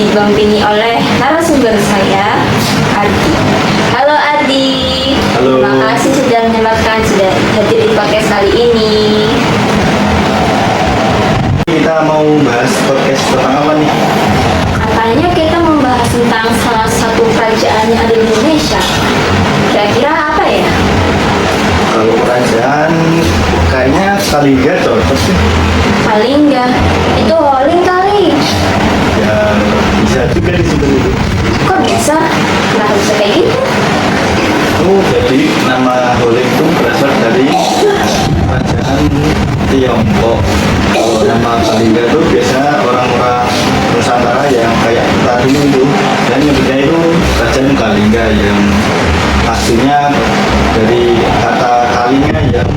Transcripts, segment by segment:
didampingi oleh narasumber saya, Adi. Halo Adi. Halo. Terima kasih sudah menyempatkan sudah hadir di podcast kali ini. Kita mau bahas podcast tentang apa nih? Katanya kita membahas tentang salah satu kerajaan yang ada di Indonesia. Kira-kira apa ya? Kalau kerajaan kayaknya Kalingga cocok sih. Palingga. Itu Holing kali. Ya bisa juga disebut itu. Kok bisa? Kenapa bisa kayak gitu? Oh, jadi nama Holing itu berasal dari kerajaan Tiongkok. Kalau nama Kalingga itu biasa orang-orang Nusantara yang kayak kita dulu itu, dan nyebutnya itu kerajaan Kalingga yang aslinya dari kata Kalinga yang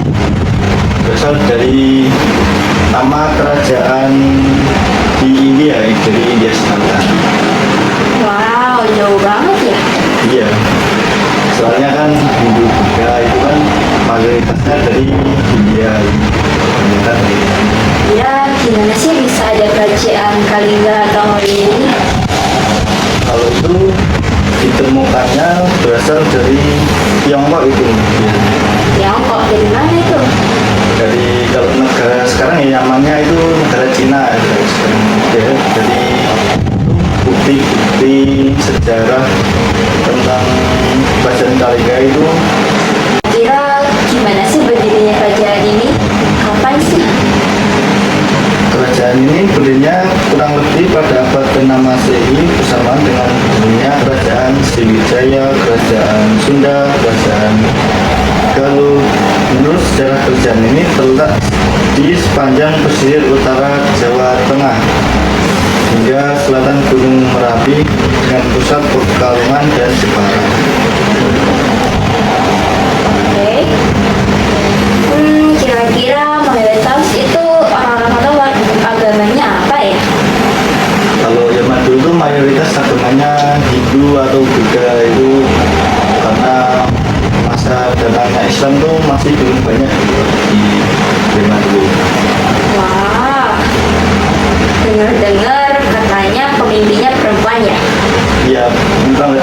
berasal dari nama kerajaan di India, dari India Selatan. Wow, jauh banget ya. Iya, soalnya kan Hindu Buddha itu kan mayoritasnya dari India. Kebanyakan dari Ya, gimana sih bisa ada kerajaan Kalingga atau Holing ini? kalau itu ditemukannya berasal dari Tiongkok itu. Ya. Tiongkok dari mana itu? Dari kalau negara sekarang ya namanya itu negara Cina ya, sekarang. Ya, jadi bukti-bukti sejarah tentang kerajaan Kalingga itu Kira gimana sih berdirinya kerajaan ini? Kapan sih? kerajaan ini berdirinya kurang lebih pada abad ke-6 Masehi bersamaan dengan berdirinya kerajaan Sriwijaya, kerajaan Sunda, kerajaan Galuh. Menurut sejarah kerajaan ini terletak di sepanjang pesisir utara Jawa Tengah hingga selatan Gunung Merapi dengan pusat Pekalongan dan Jepara. Oke. Kira-kira mayoritas itu orang-orang atau agamanya apa ya? Kalau zaman dulu tuh mayoritas agamanya Hindu atau Buddha itu, karena masa datangnya Islam tuh masih belum banyak di zaman dulu. Wah, dengar-dengar katanya pemimpinnya perempuan ya? Ya, bukan.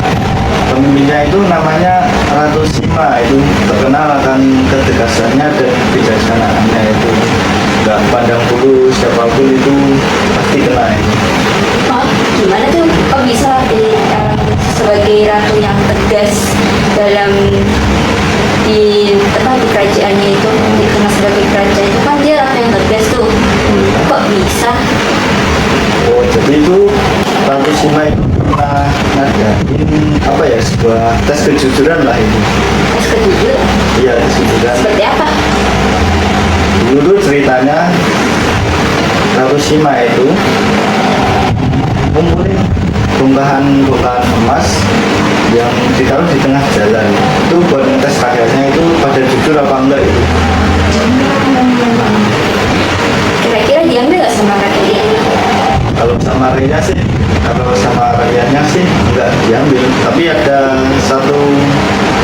Pemimpinnya itu namanya Ratu Sima, itu terkenal akan ketegasannya dan kebijaksanaannya itu. Nggak pandang bulu siapapun itu pasti kena itu. Oh, gimana tuh? Kok bisa sebagai ratu yang tegas dalam di kerajaannya itu, dikenal sebagai kerajaan itu kan dia ratu yang tegas tuh. Kok bisa? Oh, jadi itu Ratu Sima itu pernah ngadain apa ya, sebuah tes kejujuran lah itu. Tes kejujuran? Iya, tes kejujuran. Seperti apa? Dulu tuh ceritanya Ratu Sima itu ngumpulin bongkahan emas yang ditaruh di tengah jalan. Itu buat tes rakyatnya itu pada jujur apa enggak itu. Kira-kira diambil nggak sama rakyatnya? Kalau sama rakyatnya sih, kalau sama rakyatnya sih enggak diambil. Tapi ada satu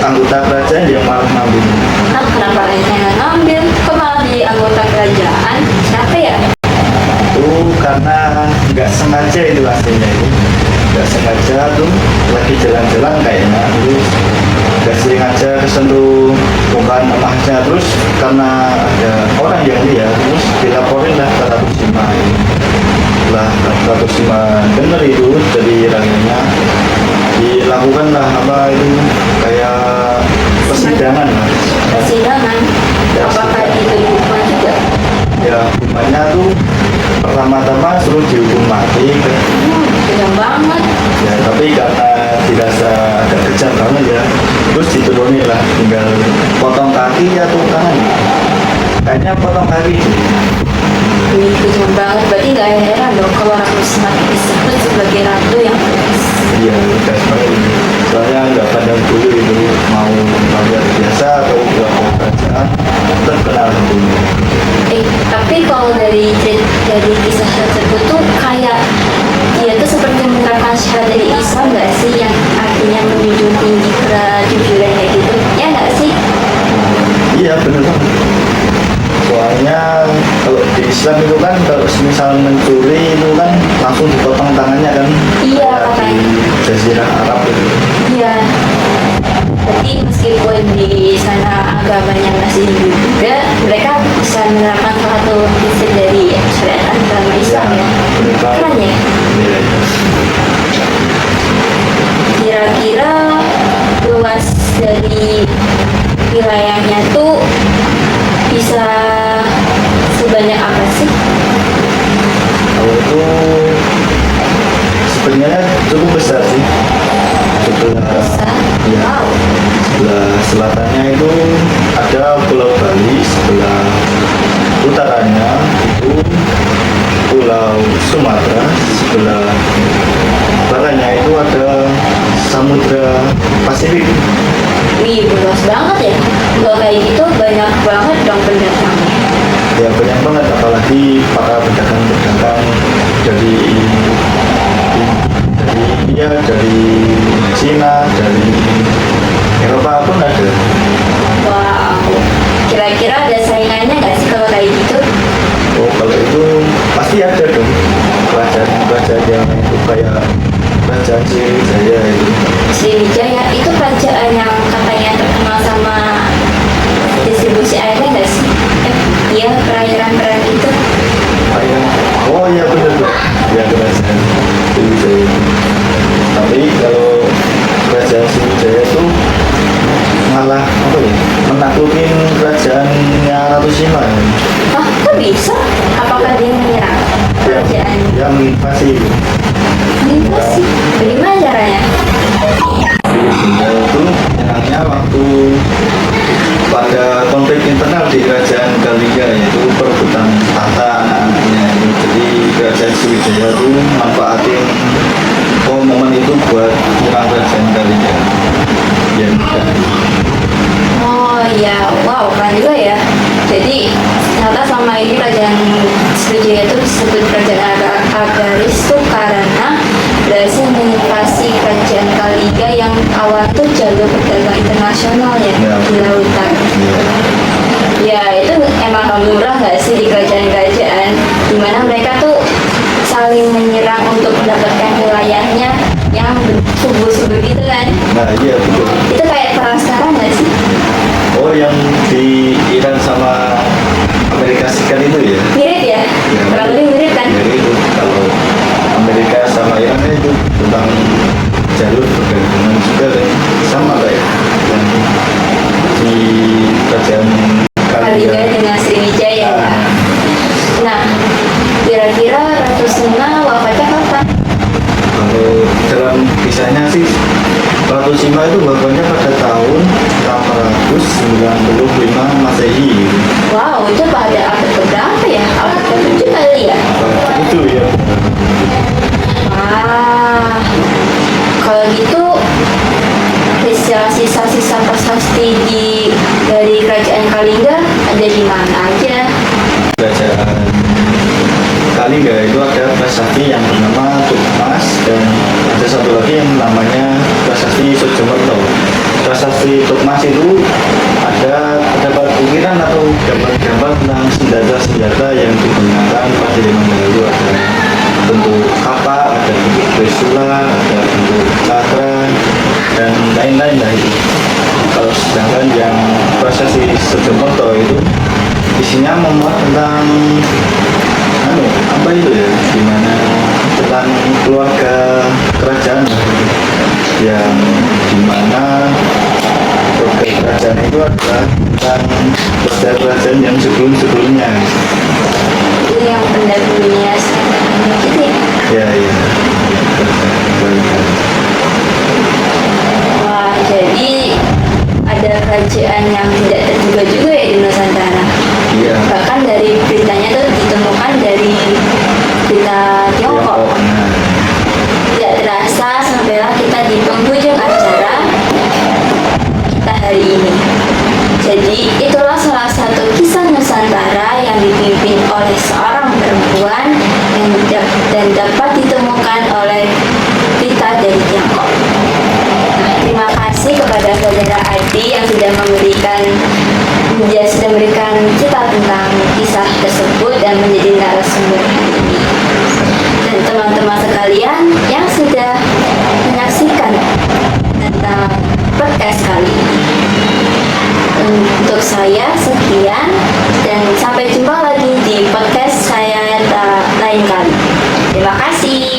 anggota kerajaan yang malah ngambil. Nah, kenapa rakyatnya nggak ngambil? Kok malah jadi anggota kerajaan? Siapa ya? Itu karena nggak sengaja itu aslinya itu. Nggak sengaja tuh lagi jalan-jalan kayaknya, terus nggak sengaja kesentuh bongkahan emasnya, terus karena ada orang yang lihat terus dilaporin lah ke Ratu Sima ini. Lah Ratu Sima dengar itu dari rakyatnya, dilakukanlah apa itu kayak persidangan lah. Persidangan? Ya, Apakah itu hukuman juga? Ya hukumannya tuh pertama-tama suruh dihukum mati. Kejam banget. Ya tapi karena dirasa agak kejam banget ya, terus diturunin lah, tinggal potong kaki atau tangan. Kayaknya potong kaki. Ini kejam banget. Berarti nggak heran dong kalau Ratu Sima disebut sebagai ratu yang tegas. Iya, udah sekali. Soalnya nggak pandang bulu itu, mau rakyat biasa atau buat kerajaan terkenal dulu. Tapi kalau dari kisah tersebut tuh kayak dia tuh seperti menerapkan syarat dari Islam nggak sih, yang artinya menjunjung tinggi kejujuran kayak gitu? Ya nggak sih? Iya bener kan. Soalnya kalau di Islam itu kan kalau misal mencuri itu kan langsung dipotong tangannya kan. Iya di wilayahnya tuh bisa sebanyak apa sih? Kalau itu sebenarnya cukup besar sih. Sebelah Besar? ya, Wow. sebelah selatannya itu ada Pulau Bali, sebelah utaranya itu Pulau Sumatera, sebelah baratnya itu ada Samudra Pasifik. Wih, luas banget ya. Kalau kayak gitu banyak banget dong pendatangnya. Ya banyak banget, apalagi para pedagang-pedagang dari dari Cina, dari Eropa pun ada. Wow. Kira-kira ada saingannya nggak sih kalau kayak gitu? Oh kalau itu pasti ada dong, kerajaan yang itu kayak kerajaan Sriwijaya itu. Sriwijaya itu kerajaan yang katanya terkenal sama distribusi airnya nggak sih? Iya, perairan-perairan itu. Kayak oh iya benar tuh, ya kerajaan Sriwijaya. Tapi kalau kerajaan Sriwijaya itu malah apa ya, menaklukin kerajaannya Ratu Sima ya. Hah, kok bisa? Apakah dia menyerang kerajaan? Yang invasi Invasi? Bagaimana caranya? Bunda itu nyerangnya waktu pada konflik internal di kerajaan Galinga, yaitu perebutan tahta anak-anaknya. Jadi kerajaan Sriwijaya itu manfaatin momen itu buat menyerang kerajaan Galinga. Ya, Oh iya, wow, keren juga ya. Jadi ternyata selama ini kerajaan Sriwijaya itu disebut kerajaan agraris tuh karena berhasil menginvasi kerajaan Kaliga yang awal tuh jalur perdagangan internasional ya Ya. di lautan. Ya itu emang murah nggak sih di kerajaan-kerajaan dimana mereka tuh saling menyerang untuk mendapatkan wilayahnya yang subur-subur gitu kan. nah iya betul. Itu kayak perang sekarang nggak sih? Oh yang di Iran sama Amerika Serikat itu ya? Mirip ya? Kurang lebih mirip kan? Jadi itu kalau Amerika sama Iran kan itu tentang jalur perdagangan juga kan, sama kayak yang di kerajaan Kaliga dengan Sriwijaya ya. Nah, kira-kira Ratu Sima wafatnya kapan? Kalau dalam kisahnya sih Ratu Sima itu wafatnya pada tahun 895 Masehi. Wow, itu pada abad keberapa ya? Abad ke-7 kali ya? Itu ya. Wah, kalau gitu sisa-sisa prasasti dari kerajaan Kaliga ada di mana aja? Kerajaan Kalinga itu ada prasasti yang bernama Tukmas dan ada satu lagi yang namanya prasasti Sojomerto. Prasasti Tukmas itu terdapat ukiran atau gambar-gambar tentang senjata-senjata yang digunakan pada zaman dahulu. Ada bentuk kapak, ada bentuk trisula, ada bentuk cakra dan lain-lain lah itu. Kalau sedangkan yang prasasti Sojomerto itu isinya memuat tentang apa itu ya, gimana tentang keluarga kerajaan yang dimana keluarga kerajaan itu adalah tentang kerajaan yang sebelumnya. Itu yang pendahulunya gitu ya? Ya. Wah, jadi ada kerajaan yang tidak terduga juga ya di Nusantara. Iya. Bahkan dari beritanya tuh ditemukan dari berita Tiongkok. Nah, Tidak terasa sampailah kita di penghujung acara kita hari ini. Jadi itulah salah satu kisah Nusantara yang dipimpin oleh seorang perempuan dan dapat ditemukan oleh berita dari Tiongkok. Nah, terima kasih kepada saudara Adi yang sudah memberikan cerita tentang kisah tersebut dan menjadi narasumber hari ini. Dan teman-teman sekalian yang sudah menyaksikan tentang podcast kali ini. Untuk saya sekian dan sampai jumpa lagi di podcast saya lain kali. Terima kasih.